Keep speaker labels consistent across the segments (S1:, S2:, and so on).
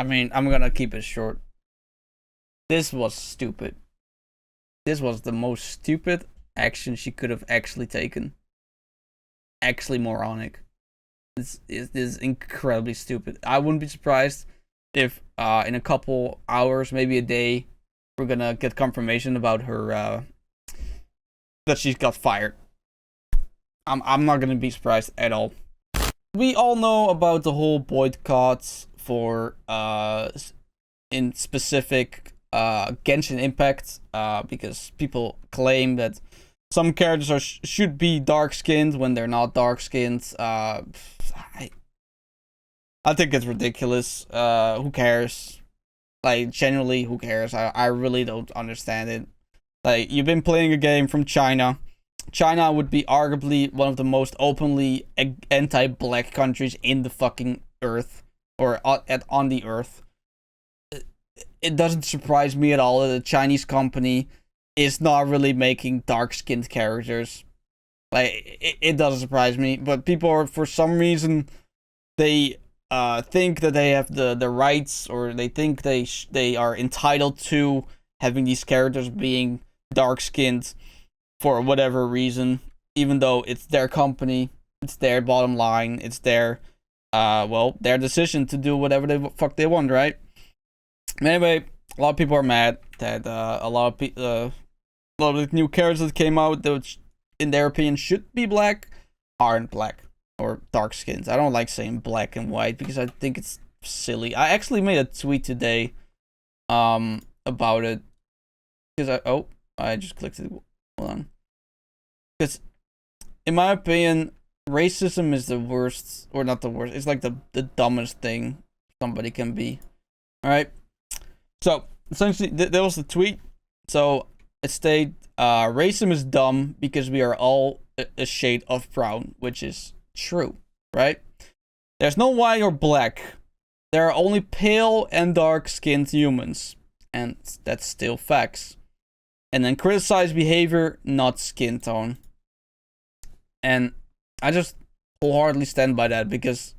S1: I mean, I'm gonna keep it short. This was stupid. This was the most stupid action she could have actually taken. Actually moronic. This is incredibly stupid. I wouldn't be surprised if in a couple hours, maybe a day, we're gonna get confirmation about her that she's got fired. I'm not gonna be surprised at all. We all know about the whole boycotts for in specific Genshin Impact because people claim that some characters should be dark skinned when they're not dark skinned. I think it's ridiculous. Who cares? Like, genuinely, who cares? I really don't understand it. Like, you've been playing a game from China. China would be arguably one of the most openly anti-black countries in the fucking earth, or on the earth. It doesn't surprise me at all that a Chinese company is not really making dark-skinned characters. Like, it doesn't surprise me, but people are, for some reason, they think that they have the rights, or they think they are entitled to having these characters being dark-skinned for whatever reason, even though it's their company, it's their bottom line, it's their their decision to do whatever the fuck they want, right? Anyway, a lot of people are mad that a lot of the new characters that came out that, in their opinion, should be black, aren't black or dark skins. I don't like saying black and white because I think it's silly. I actually made a tweet today about it because I just clicked it. Hold on. Because, in my opinion, racism is the worst, or not the worst, it's like the dumbest thing somebody can be. Alright? So, essentially, there was the tweet. So, it stated, racism is dumb because we are all a shade of brown, which is true, right? There's no white or black. There are only pale and dark-skinned humans. And that's still facts. And then criticize behavior, not skin tone. And I just wholeheartedly stand by that because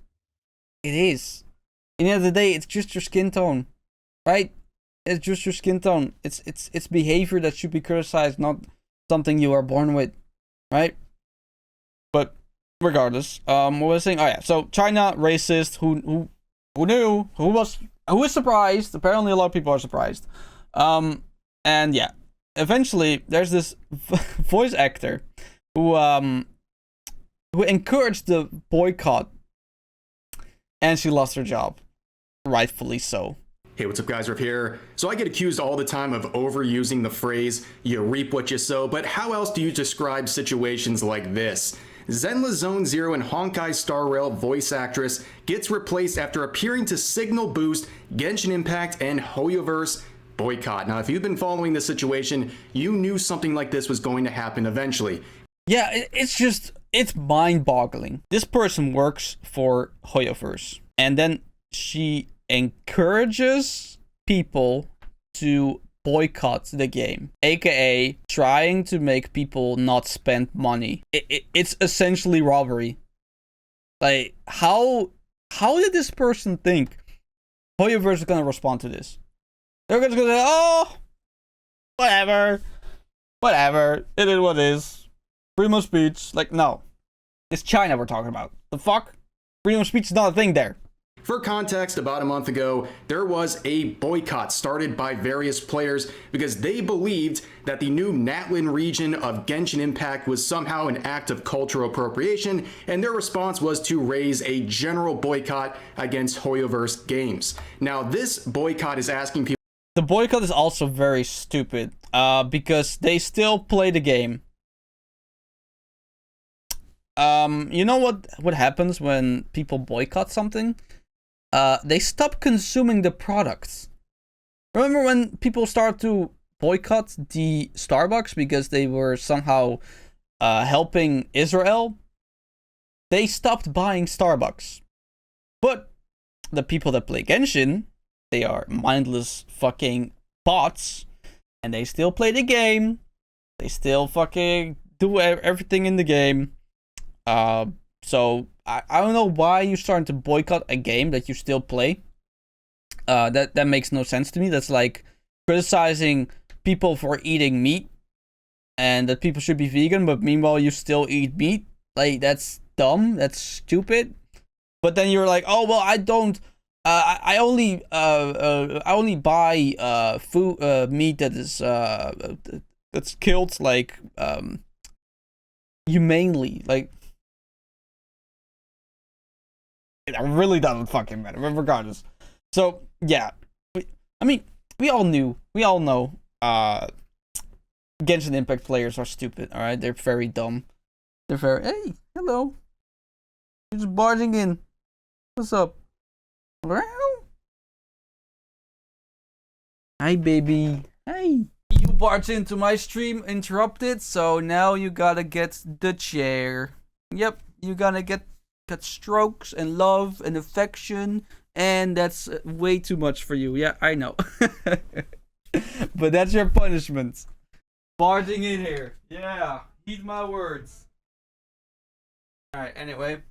S1: it is. In the end of the day, it's just your skin tone, right? It's just your skin tone. It's behavior that should be criticized, not something you are born with, right? But regardless, what was I saying? Oh yeah, so China racist. Who knew? Who was surprised? Apparently, a lot of people are surprised. And yeah. Eventually, there's this voice actor who encouraged the boycott, and she lost her job, rightfully so.
S2: Hey, what's up, guys? Riff here. So I get accused all the time of overusing the phrase "you reap what you sow," but how else do you describe situations like this? Zenla Zone Zero and Honkai Star Rail voice actress gets replaced after appearing to signal boost Genshin Impact and Hoyoverse Boycott. Now, if you've been following this situation, you knew something like this was going to happen eventually.
S1: Yeah, it's mind-boggling. This person works for Hoyoverse, and then she encourages people to boycott the game, aka trying to make people not spend money. It's essentially robbery. Like, how did this person think Hoyoverse is gonna respond to this? They're just gonna say, oh, whatever, it is what it is. Freedom of speech. Like, no. It's China we're talking about. The fuck? Freedom of speech is not a thing there.
S2: For context, about a month ago, there was a boycott started by various players because they believed that the new Natlin region of Genshin Impact was somehow an act of cultural appropriation, and their response was to raise a general boycott against Hoyoverse games. Now, this boycott is asking people...
S1: The boycott is also very stupid, because they still play the game. You know what happens when people boycott something? They stop consuming the products. Remember when people start to boycott the Starbucks because they were somehow helping Israel? They stopped buying Starbucks. But the people that play Genshin, they are mindless fucking bots, and they still play the game. They still fucking do everything in the game. So I don't know why you're starting to boycott a game that you still play. That makes no sense to me. That's like criticizing people for eating meat and that people should be vegan, but meanwhile you still eat meat. Like, that's dumb. That's stupid. But then you're like, oh well, I don't. I only buy food meat that is that's killed like humanely. Like, it really doesn't fucking matter. But regardless, so yeah, I mean, we all know. Genshin Impact players are stupid. All right, they're very dumb. They're very. Hey, hello. You're just barging in. What's up? Hi, baby. Hey. You barged into my stream, interrupted, so now you gotta get the chair. Yep, you gotta get strokes and love and affection, and that's way too much for you. Yeah, I know. But that's your punishment. Barging in here. Yeah, heed my words. Alright, anyway.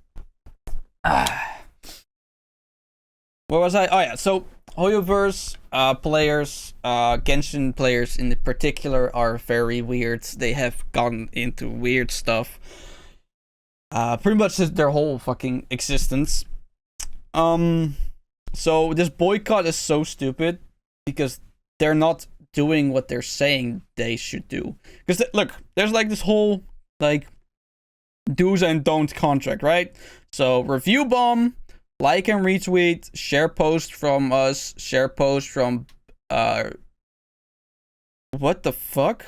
S1: Where was I? Oh yeah, so Hoyoverse players, Genshin players in particular, are very weird. They have gone into weird stuff. Pretty much their whole fucking existence. So this boycott is so stupid because they're not doing what they're saying they should do. Because look, there's like this whole like do's and don't contract, right? So review bomb, like and retweet, share post from us, share post from what the fuck?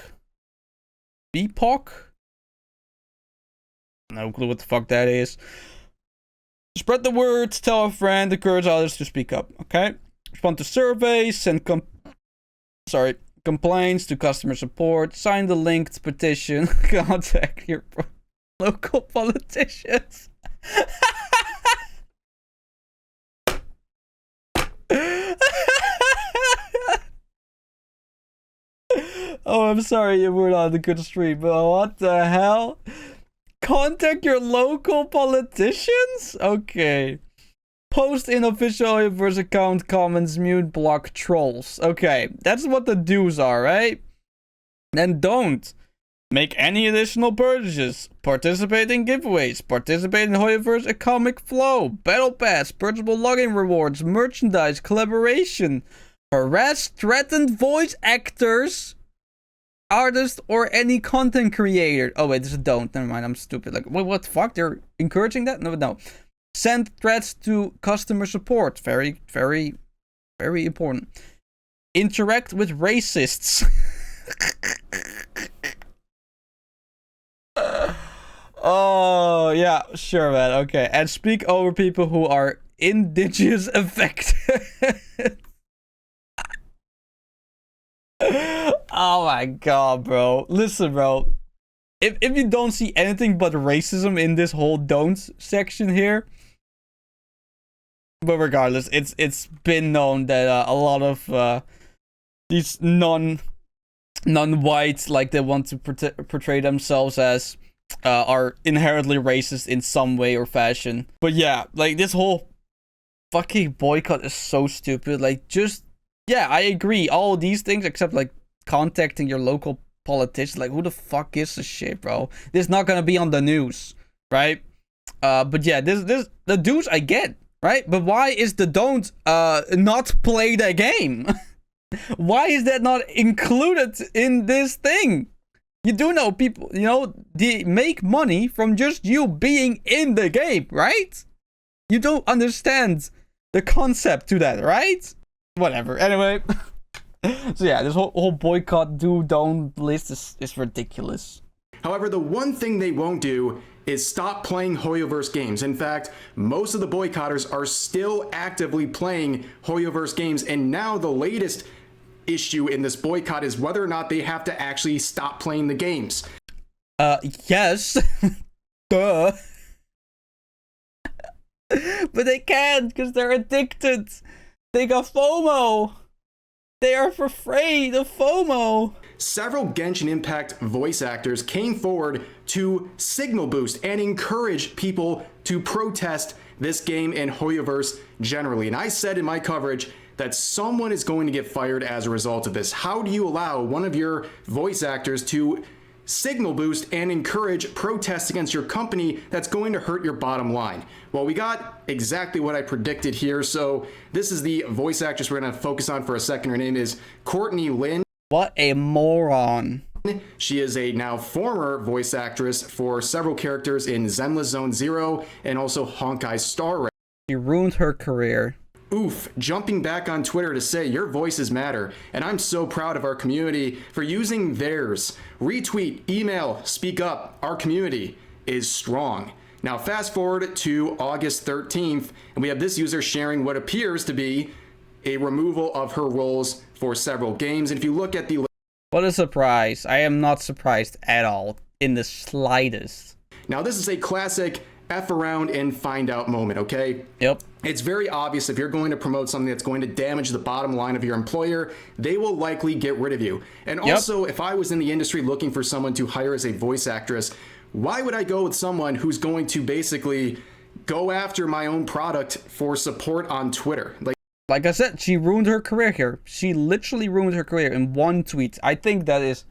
S1: BPOC? No clue what the fuck that is. Spread the word, tell a friend, encourage others to speak up, okay? Respond to surveys, send complaints to customer support, sign the linked petition, contact your local politicians. Oh, I'm sorry you were on the good stream, but what the hell? Contact your local politicians? Okay. Post in official Hoyoverse account, comments, mute, block trolls. Okay, that's what the do's are, right? Then don't make any additional purchases, participate in giveaways, participate in Hoyoverse economic flow, battle pass, purchasable login rewards, merchandise, collaboration, harass threatened voice actors, artist, or any content creator. Oh wait, there's a don't. Never mind, I'm stupid. Like, wait, what the fuck? They're encouraging that? No. Send threats to customer support. Very, very, very important. Interact with racists. Oh, yeah, sure, man. Okay. And speak over people who are indigenous affected. Oh my god, bro. Listen, bro. If you don't see anything but racism in this whole don'ts section here, but regardless, it's been known that a lot of these non-whites, like they want to portray themselves as, are inherently racist in some way or fashion. But yeah, like this whole fucking boycott is so stupid. Like, just, yeah, I agree. All these things except like contacting your local politician. Like, who the fuck gives a shit, bro? This is not gonna be on the news, right? But yeah, this the dudes I get. Right? But why is the don't not play the game? Why is that not included in this thing? You do know people, you know, they make money from just you being in the game, right? You don't understand the concept to that, right? Whatever. Anyway. So yeah, this whole boycott do-don't list is ridiculous.
S2: However, the one thing they won't do is stop playing Hoyoverse games. In fact, most of the boycotters are still actively playing Hoyoverse games, and now the latest issue in this boycott is whether or not they have to actually stop playing the games.
S1: Yes. Duh. But they can't because they're addicted. They got FOMO. They are afraid of FOMO.
S2: Several Genshin Impact voice actors came forward to signal boost and encourage people to protest this game and Hoyoverse generally. And I said in my coverage that someone is going to get fired as a result of this. How do you allow one of your voice actors to signal boost and encourage protests against your company that's going to hurt your bottom line? Well, we got exactly what I predicted here. So this is the voice actress we're going to focus on for a second. Her name is Courtney Lynn.
S1: What a moron.
S2: She is a now former voice actress for several characters in Zenless Zone Zero and also Honkai Star Rail.
S1: She ruined her career.
S2: Oof, jumping back on Twitter to say your voices matter, and I'm so proud of our community for using theirs. Retweet, email, speak up. Our community is strong. Now fast forward to August 13th, and we have this user sharing what appears to be a removal of her roles for several games. And if you look at the...
S1: What a surprise. I am not surprised at all, in the slightest.
S2: Now this is a classic F around and find out moment, okay?
S1: Yep.
S2: It's very obvious if you're going to promote something that's going to damage the bottom line of your employer, they will likely get rid of you. And also, if I was in the industry looking for someone to hire as a voice actress, why would I go with someone who's going to basically go after my own product for support on Twitter?
S1: Like I said, she ruined her career here. She literally ruined her career in one tweet. I think that is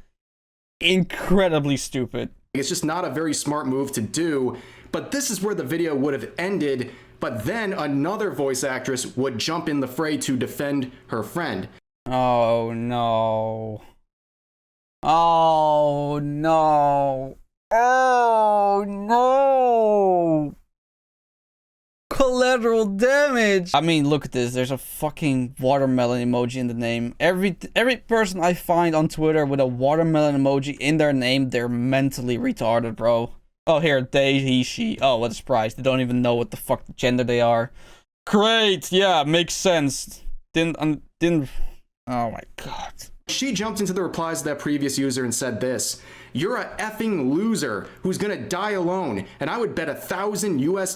S1: incredibly stupid.
S2: It's just not a very smart move to do. But this is where the video would have ended, but then another voice actress would jump in the fray to defend her friend.
S1: Oh no. Oh no. Oh no. Collateral damage. I mean, look at this. There's a fucking watermelon emoji in the name. Every person I find on Twitter with a watermelon emoji in their name, they're mentally retarded, bro. Oh, here, they, he, she. Oh, what a surprise. They don't even know what the fuck gender they are. Great. Yeah, makes sense. Didn't. Oh my god.
S2: She jumped into the replies of that previous user and said this: "You're a effing loser who's gonna die alone, and I would bet $1,000 US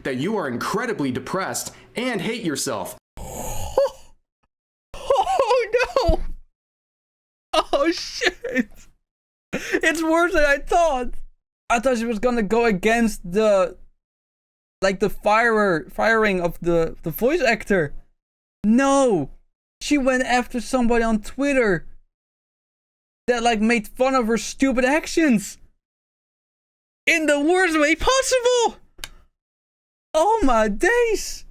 S2: that you are incredibly depressed and hate yourself."
S1: Oh no. Oh shit. It's worse than I thought. I thought she was gonna go against the firing of the voice actor. No, she went after somebody on Twitter that like made fun of her stupid actions in the worst way possible. Oh my days.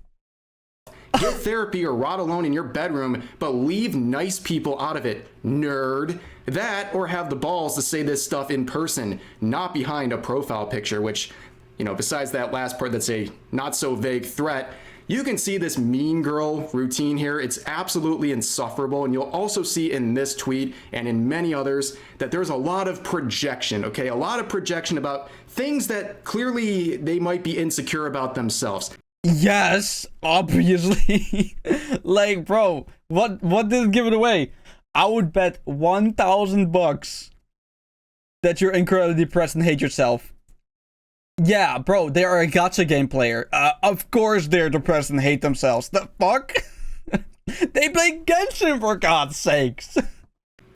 S2: Get therapy or rot alone in your bedroom, but leave nice people out of it, nerd. That, or have the balls to say this stuff in person, not behind a profile picture, which, you know, besides that last part that's a not so vague threat, you can see this mean girl routine here. It's absolutely insufferable. And you'll also see in this tweet and in many others that there's a lot of projection, okay? A lot of projection about things that clearly they might be insecure about themselves.
S1: Yes, obviously. Like, bro, what did it give it away? I would bet $1,000 that you're incredibly depressed and hate yourself. Yeah, bro, they are a gacha game player. Of course they're depressed and hate themselves. The fuck? They play Genshin, for God's sakes.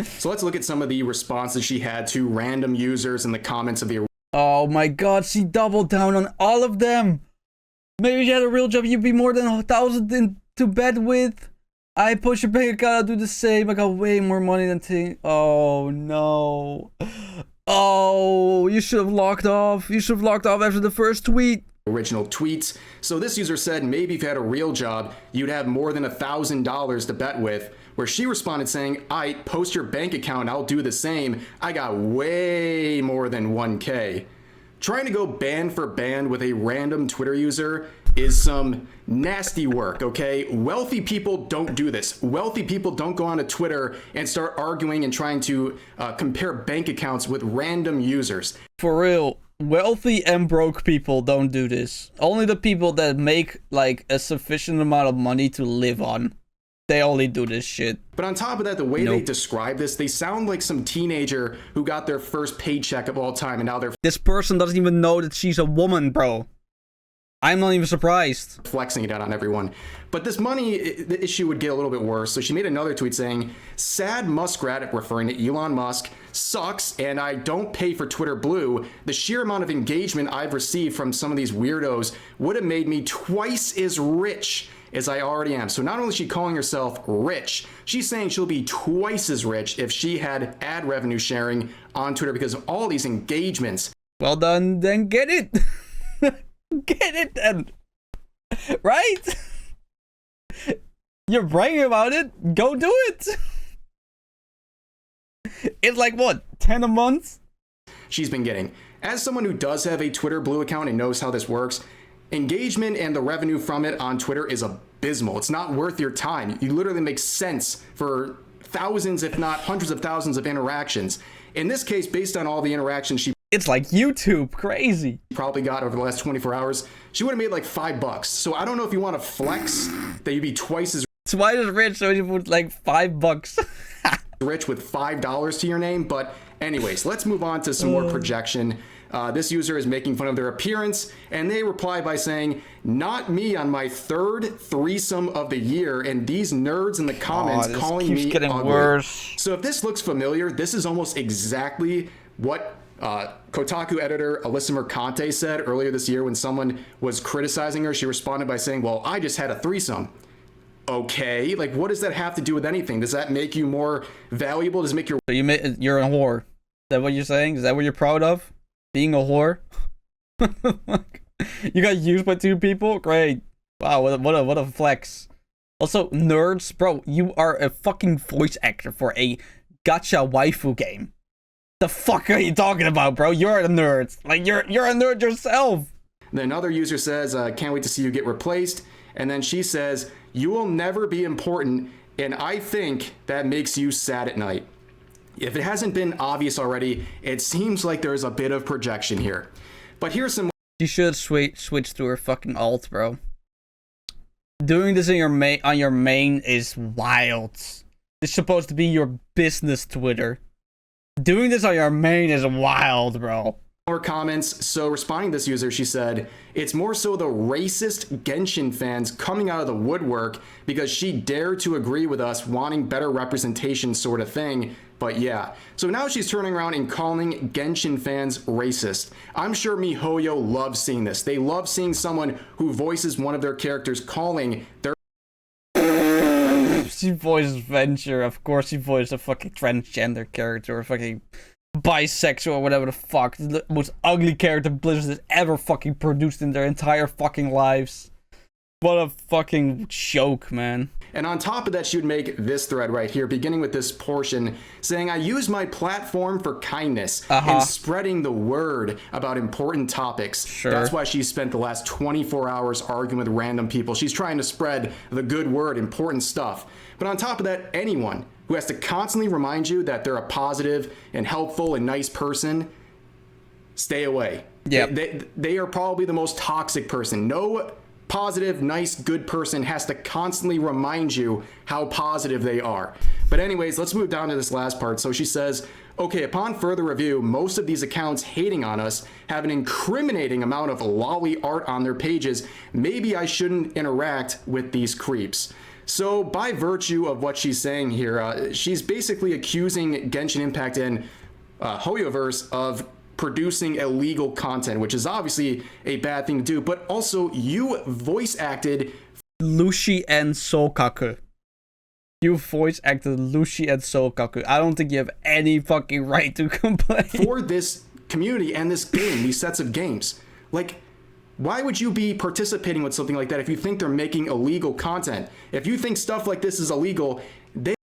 S2: So let's look at some of the responses she had to random users in the comments of the...
S1: Oh my god, she doubled down on all of them. Maybe if you had a real job, you'd be more than 1,000 into bed with. I push your bank account, I'll do the same. I got way more money than Ting. Oh no. Oh, you should have locked off. You should have locked off after the first tweet.
S2: Original tweets. So this user said maybe if you had a real job, you'd have more than $1,000 to bet with. Where she responded saying, "I post your bank account, I'll do the same. I got way more than 1K. Trying to go band for band with a random Twitter user is some nasty work, okay? Wealthy people don't do this. Wealthy people don't go onto Twitter and start arguing and trying to compare bank accounts with random users.
S1: For real, wealthy and broke people don't do this. Only the people that make like a sufficient amount of money to live on, they only do this shit.
S2: But on top of that, the way they describe this, they sound like some teenager who got their first paycheck of all time and now they're...
S1: This person doesn't even know that she's a woman, bro. I'm not even surprised.
S2: Flexing it out on everyone. But this money, the issue would get a little bit worse. So she made another tweet saying, "Sad muskrat," referring to Elon Musk, "sucks, and I don't pay for Twitter Blue. The sheer amount of engagement I've received from some of these weirdos would have made me twice as rich as I already am. So not only is she calling herself rich, she's saying she'll be twice as rich if she had ad revenue sharing on Twitter because of all these engagements.
S1: Well done, then get it. Get it then. Right? You're bragging about it. Go do it. It's like what, 10 a month?
S2: She's been getting. As someone who does have a Twitter Blue account and knows how this works, engagement and the revenue from it on Twitter is abysmal. It's not worth your time. You literally make sense for thousands, if not hundreds of thousands of interactions. In this case, based on all the interactions she
S1: It's like YouTube, crazy.
S2: probably got over the last 24 hours, she would have made like $5. So I don't know if you want to flex that you'd be twice as
S1: Twice as rich, so you put like $5.
S2: rich with $5 to your name. But anyways, let's move on to some more projection. This user is making fun of their appearance, and they reply by saying, "Not me on my third threesome of the year," and these nerds in the comments
S1: this
S2: calling
S1: keeps
S2: me
S1: getting
S2: ugly.
S1: worse.
S2: So if this looks familiar, this is almost exactly what Kotaku editor Alyssa Mercante said earlier this year when someone was criticizing her. She responded by saying, "Well, I just had a threesome." Okay, like what does that have to do with anything? Does that make you more valuable? Does it make your
S1: So you're a whore. Is that what you're saying? Is that what you're proud of? Being a whore? You got used by 2 people? Great. Wow, what a flex. Also, nerds, bro, you are a fucking voice actor for a gacha waifu game. The fuck are you talking about, bro? You're a nerd. Like you're a nerd yourself.
S2: Then another user says, "Can't wait to see you get replaced." And then she says, "You will never be important, and I think that makes you sad at night." If it hasn't been obvious already, it seems like there's a bit of projection here. But here's some...
S1: You should switch to her fucking alt, bro. Doing this on your main is wild. It's supposed to be your business Twitter. Doing this on your main is wild, bro.
S2: More comments. So responding to this user, she said, "It's more so the racist Genshin fans coming out of the woodwork because she dared to agree with us wanting better representation sort of thing." But yeah, so now she's turning around and calling Genshin fans racist. I'm sure MiHoYo loves seeing this. They love seeing someone who voices one of their characters calling their...
S1: She voiced Venture. Of course she voiced a fucking transgender character or fucking bisexual or whatever the fuck. The most ugly character Blizzard has ever fucking produced in their entire fucking lives. What a fucking joke, man.
S2: And on top of that, she would make this thread right here, beginning with this portion, saying, "I use my platform for kindness and spreading the word about important topics."
S1: Sure.
S2: That's why she spent the last 24 hours arguing with random people. She's trying to spread the good word, important stuff. But on top of that, anyone who has to constantly remind you that they're a positive and helpful and nice person, stay away.
S1: Yeah.
S2: They are probably the most toxic person. No positive, nice, good person has to constantly remind you how positive they are. But anyways, let's move down to this last part. So she says, "Okay, upon further review, most of these accounts hating on us have an incriminating amount of lolly art on their pages. Maybe I shouldn't interact with these creeps." So by virtue of what she's saying here, she's basically accusing Genshin Impact and Hoyoverse of producing illegal content, which is obviously a bad thing to do, but also you voice acted
S1: Lucy and Sokaku. You voice acted Lucy and Sokaku. I don't think you have any fucking right to complain.
S2: for this community and this game, these sets of games. Like, why would you be participating with something like that if you think they're making illegal content? If you think stuff like this is illegal, they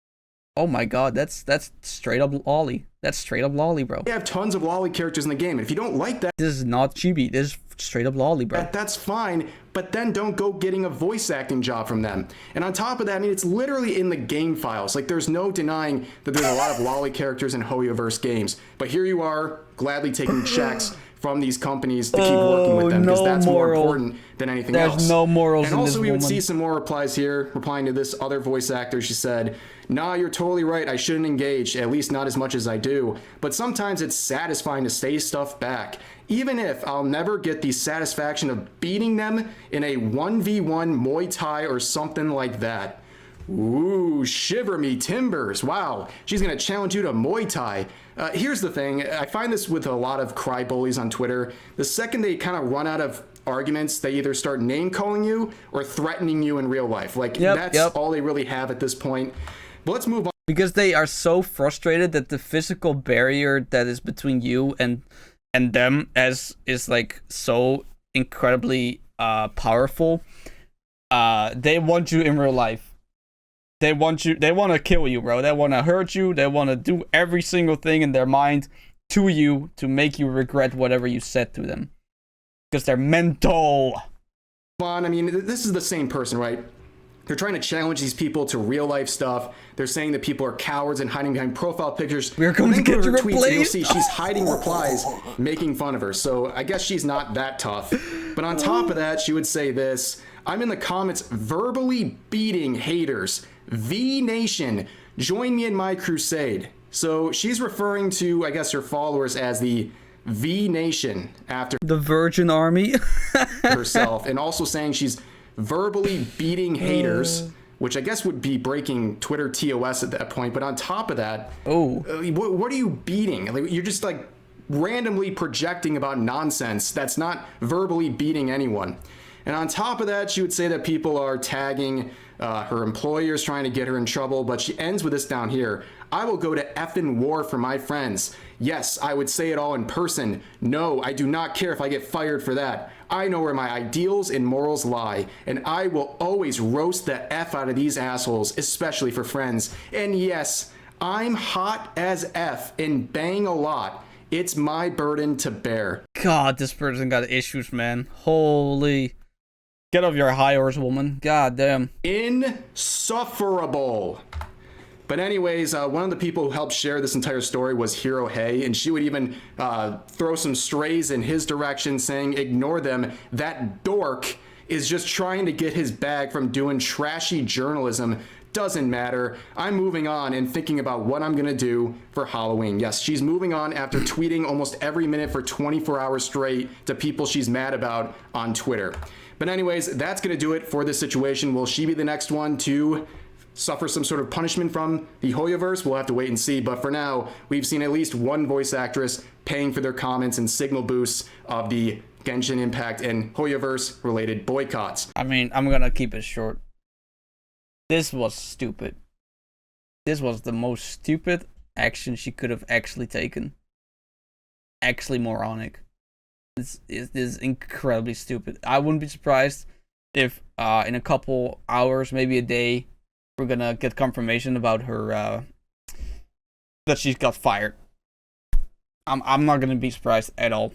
S1: Oh my god, that's straight up lolly. That's straight up lolly, bro.
S2: have tons of lolly characters in the game. And if you don't like that,
S1: This is not chibi. This is straight up lolly, bro.
S2: that's fine, but then don't go getting a voice acting job from them. And on top of that, I mean, it's literally in the game files. Like, there's no denying that there's a lot of lolly characters in Hoyoverse games. But here you are, gladly taking checks from these companies to keep working with them, because that's more important than anything else.
S1: There's no morals
S2: and
S1: in
S2: also
S1: this
S2: we would
S1: woman.
S2: see some more replies here, replying to this other voice actor. She said, "Nah, you're totally right. I shouldn't engage, at least not as much as I do. But sometimes it's satisfying to say stuff back, even if I'll never get the satisfaction of beating them in a 1v1 Muay Thai or something like that." Ooh, shiver me timbers. Wow, she's gonna challenge you to Muay Thai. Here's the thing, I find this with a lot of cry bullies on Twitter. The second they kind of run out of arguments, they either start name calling you or threatening you in real life. Like, that's all they really have at this point. But let's move on.
S1: Because they are so frustrated that the physical barrier that is between you and them is like so incredibly powerful. They want you in real life. They want to kill you, bro. They want to hurt you. They want to do every single thing in their mind to you to make you regret whatever you said to them. Because they're mental.
S2: I mean, this is the same person, right? They're trying to challenge these people to real life stuff. They're saying that people are cowards and hiding behind profile pictures.
S1: We're going to get you replaced.
S2: You'll see she's hiding replies, making fun of her. So I guess she's not that tough. But on top of that, she would say this: I'm in the comments verbally beating haters. V Nation, join me in my crusade. So she's referring to, I guess, her followers as the V Nation after
S1: the Virgin Army
S2: herself, and also saying she's verbally beating haters, which I guess would be breaking Twitter TOS at that point. But on top of that, what are you beating? Like, you're just like randomly projecting about nonsense. That's not verbally beating anyone. And on top of that, she would say that people are tagging her employers, trying to get her in trouble. But she ends with this down here: I will go to effing war for my friends. Yes, I would say it all in person. No, I do not care if I get fired for that. I know where my ideals and morals lie, and I will always roast the F out of these assholes, especially for friends. And yes, I'm hot as F and bang a lot. It's my burden to bear.
S1: God, this person got issues, man. Holy. Get off your high horse, woman. God damn.
S2: Insufferable. But anyways, one of the people who helped share this entire story was Hero Hey, and she would even throw some strays in his direction, saying, ignore them. That dork is just trying to get his bag from doing trashy journalism. Doesn't matter. I'm moving on and thinking about what I'm going to do for Halloween. Yes, she's moving on after tweeting almost every minute for 24 hours straight to people she's mad about on Twitter. But anyways, that's going to do it for this situation. Will she be the next one to suffer some sort of punishment from the Hoyoverse? We'll have to wait and see. But for now, we've seen at least one voice actress paying for their comments and signal boosts of the Genshin Impact and Hoyoverse related boycotts.
S1: I mean, I'm going to keep it short. This was stupid. This was the most stupid action she could have actually taken. Actually moronic. This is incredibly stupid. I wouldn't be surprised if in a couple hours, maybe a day, we're gonna get confirmation about her that she got fired. I'm not gonna be surprised at all.